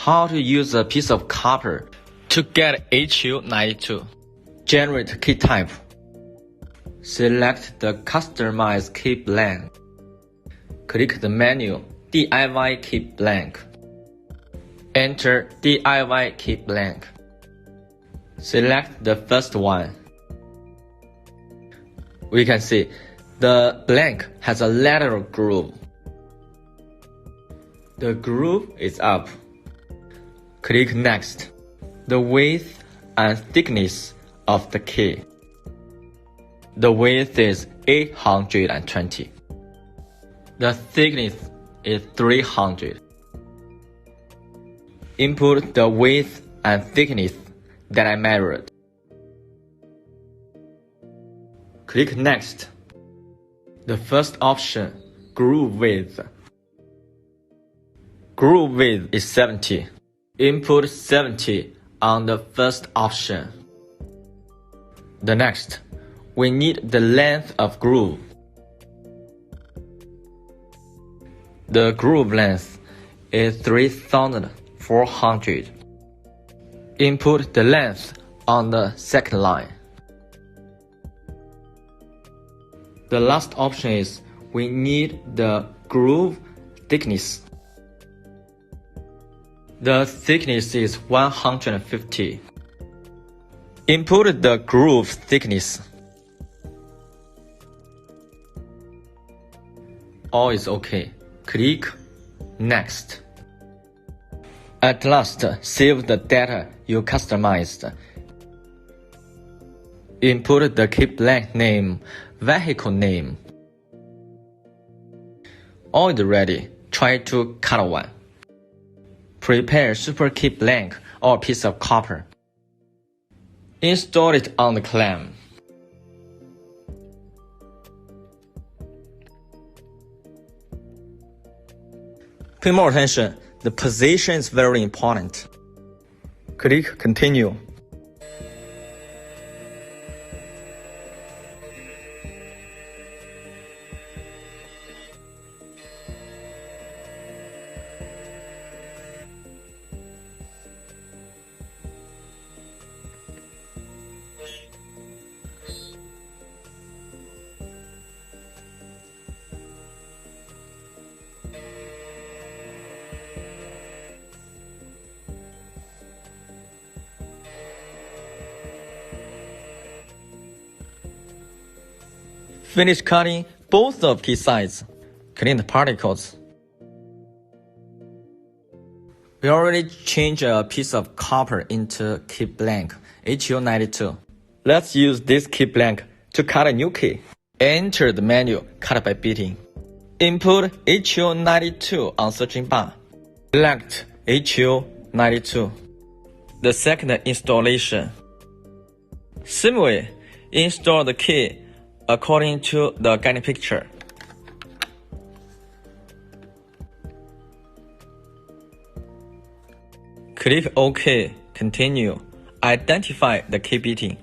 How to use a piece of copper to get HU92. Generate key type. Select the Customize Key Blank. Click the menu DIY Key Blank. Enter DIY Key Blank. Select the first one. We can see the blank has a lateral groove. The groove is up. Click Next. The width and thickness of the key. The width is 820. The thickness is 300. Input the width and thickness that I measured. Click Next. The first option, groove width. Groove width is 70. Input 70 on the first option. The next, we need the length of groove. The groove length is 3,400. Input the length on the second line. The last option is we need the groove thickness. The thickness is 150. Input the groove thickness. All is okay. Click Next. At last, save the data you customized. Input the key blank name, vehicle name. All is ready. Try to cut one. Prepare super key blank or piece of copper. Install it on the clamp. Pay more attention. The position is very important. Click Continue. Finish cutting both of key sides. Clean the particles. We already changed a piece of copper into key blank HU92. Let's use this key blank to cut a new key. Enter the menu Cut by Beating. Input HU92 on searching bar. Select HU92. The second installation. Similarly, install the key according to the guiding picture. Click OK, Continue. Identify the key beating.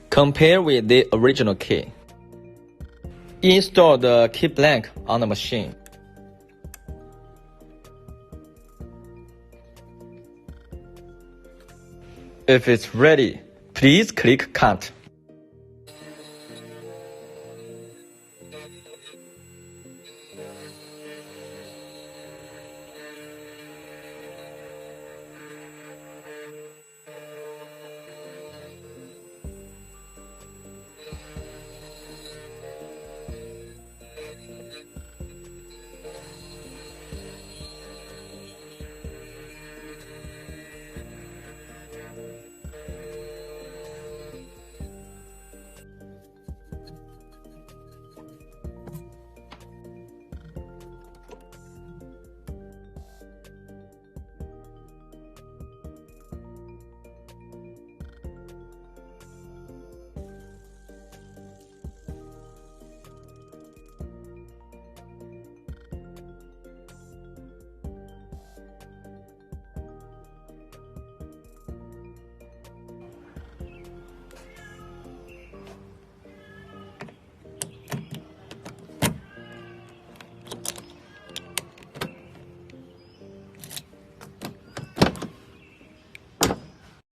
Compare with the original key. Install the key blank on the machine. If it's ready, please click Cut.